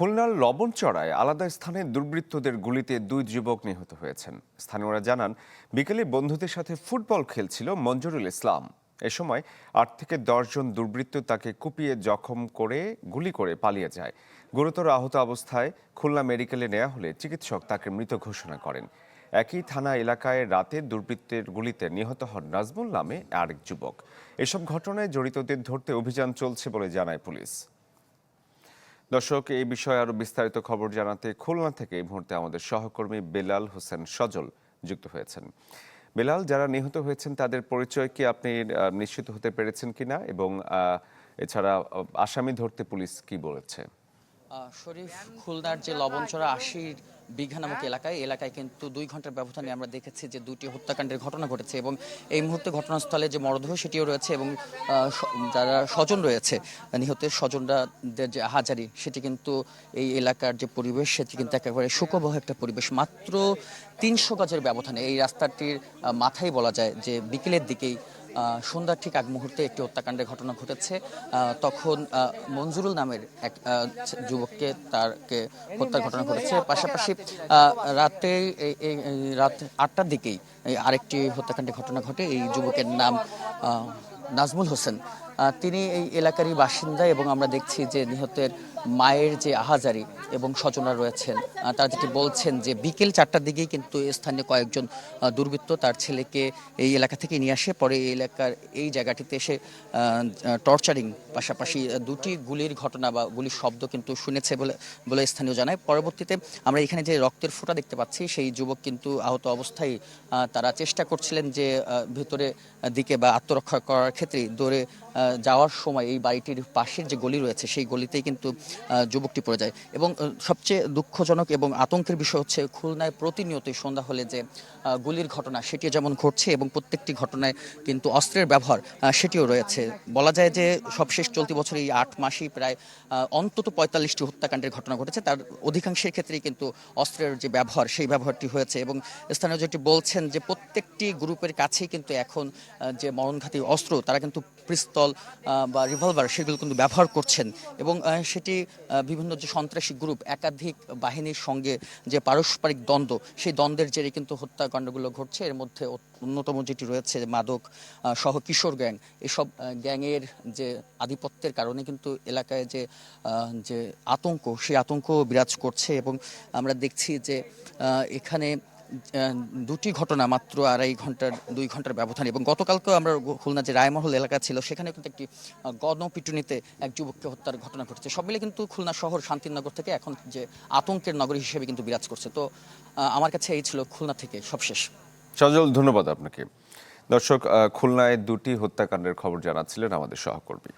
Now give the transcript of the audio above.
খুলনার লবণচড়ায় আলাদা স্থানে দুর্বৃত্তদের গুলিতে দুই যুবক নিহত হয়েছেন। স্থানীয়রা জানান, বিকেলে বন্ধুদের সাথে ফুটবল খেলছিল মঞ্জুরুল ইসলাম। এ সময় ৮ থেকে ১০ জন দুর্বৃত্ত তাকে কুপিয়ে জখম করে গুলি করে পালিয়ে যায়। গুরুতর আহত অবস্থায় খুলনা মেডিকেলে নেওয়া হলে চিকিৎসক তাকে মৃত ঘোষণা করেন। একই থানা এলাকায় রাতে দুর্বৃত্তের গুলিতে নিহত হন নাজমুল নামে আরেক যুবক। এসব ঘটনায় জড়িতদের ধরতে অভিযান চলছে বলে জানায় পুলিশ। দর্শক, এই বিষয়ে আরো বিস্তারিত খবর জানাতে খুলনা থেকে এই মুহূর্তে আমাদের সহকর্মী বেলাল হোসেন সজল যুক্ত হয়েছেন। বেলাল, যারা নিহত হয়েছেন তাদের পরিচয় কি আপনি নিশ্চিত হতে পেরেছেন কিনা, এবং এছাড়া আসামি ধরতে পুলিশ কি বলেছে? শরীফ, খুলনার যে লবণচড়া ৮০ বিঘা নামক এলাকায় কিন্তু ২ ঘন্টার ব্যবধানে আমরা দেখেছি যে দুটি হত্যাকাণ্ডের ঘটনা ঘটেছে এবং এই মুহূর্তে ঘটনাস্থলে যে মরদেহ সেটিও রয়েছে এবং যারা স্বজন রয়েছে, নিহতের স্বজনরাদের যে আহাজারি, সেটি কিন্তু এই এলাকার যে পরিবেশ সেটি কিন্তু একেবারে শোকবহ একটা পরিবেশ। মাত্র ৩০০ গজের ব্যবধানে এই রাস্তাটির মাথায় বলা যায় যে বিকেলের দিকেই সন্ধ্যার ঠিক আগ মুহূর্তে একটি হত্যাকাণ্ডের ঘটনা ঘটেছে। তখন মঞ্জুরুল নামের এক যুবককে তাকে হত্যার ঘটনা ঘটেছে। পাশাপাশি রাতে রাত ৮টার দিকেই আরেকটি হত্যাকাণ্ডের ঘটনা ঘটে। এই যুবকের নাম নাজমুল হোসেন। তিনি এই এলাকারই বাসিন্দা এবং আমরা দেখছি যে নিহতের মায়ের যে আহাজারি এবং স্বজনরা রয়েছেন, তারা যেটি বলছেন যে বিকেল ৪টার দিকেই কিন্তু স্থানীয় কয়েকজন দুর্বৃত্ত তার ছেলেকে এই এলাকা থেকে নিয়ে আসে। পরে এই এলাকার এই জায়গাটিতে এসে টর্চারিং, পাশাপাশি দুটি গুলির ঘটনা বা গুলির শব্দ কিন্তু শুনেছে বলে স্থানীয় জানায়। পরবর্তীতে আমরা এখানে যে রক্তের ফোঁটা দেখতে পাচ্ছি, সেই যুবক কিন্তু আহত অবস্থায় তারা চেষ্টা করছিলেন যে ভেতরে দিকে বা আত্মরক্ষা করার ক্ষেত্রে দৌড়ে যাওয়ার সময় এই বাড়িটির পাশের যে গলি রয়েছে সেই গলিতেই কিন্তু যুবকটি পড়ে যায়। এবং সবচেয়ে দুঃখজনক এবং আতঙ্কের বিষয় হচ্ছে, খুলনায় প্রতিনিয়তই সন্ধ্যা হলে যে গুলির ঘটনা সেটিও যেমন ঘটছে এবং প্রত্যেকটি ঘটনায় কিন্তু অস্ত্রের ব্যবহার সেটিও রয়েছে। বলা যায় যে সবশেষ চলতি বছর এই ৮ মাসেই প্রায় অন্তত ৪৫টি হত্যাকাণ্ডের ঘটনা ঘটেছে। তার অধিকাংশের ক্ষেত্রেই কিন্তু অস্ত্রের যে ব্যবহার, সেই ব্যবহারটি হয়েছে এবং স্থানীয় যেটি বলছেন যে প্রত্যেকটি গ্রুপের কাছেই কিন্তু এখন যে মরণঘাতী অস্ত্র, তারা কিন্তু পিস্তল বা রিভলভার সেগুলো কিন্তু ব্যবহার করছেন এবং সেটি বিভিন্ন যে সন্ত্রাসী গ্রুপ, একাধিক বাহিনীর সঙ্গে যে পারস্পরিক দ্বন্দ্ব, সেই দ্বন্দ্বের জেরে কিন্তু হত্যাকাণ্ডগুলো ঘটছে। এর মধ্যে অন্যতম যেটি রয়েছে মাদক সহ কিশোর গ্যাং, এসব গ্যাংয়ের যে আধিপত্যের কারণে কিন্তু এলাকায় যে আতঙ্ক, সেই আতঙ্ক বিরাজ করছে এবং আমরা দেখছি যে এখানে দুটি ঘটনা মাত্র ২ ঘন্টার ব্যবধান। এবং গতকালকেও আমরা খুলনা যে রায়মহল এলাকা ছিল, সেখানে কিন্তু একটি গণপিটুনিতে এক যুবককে হত্যার ঘটনা ঘটেছে। সব মিলে কিন্তু খুলনা শহর শান্তিনগর থেকে এখন যে আতঙ্কের নগরী হিসেবে কিন্তু বিরাজ করছে। তো আমার কাছে এই ছিল খুলনা থেকে সবশেষ। সজল, ধন্যবাদ আপনাকে। দর্শক, খুলনায় দুটি হত্যাকাণ্ডের খবর জানাচ্ছিলেন আমাদের সহকর্মী।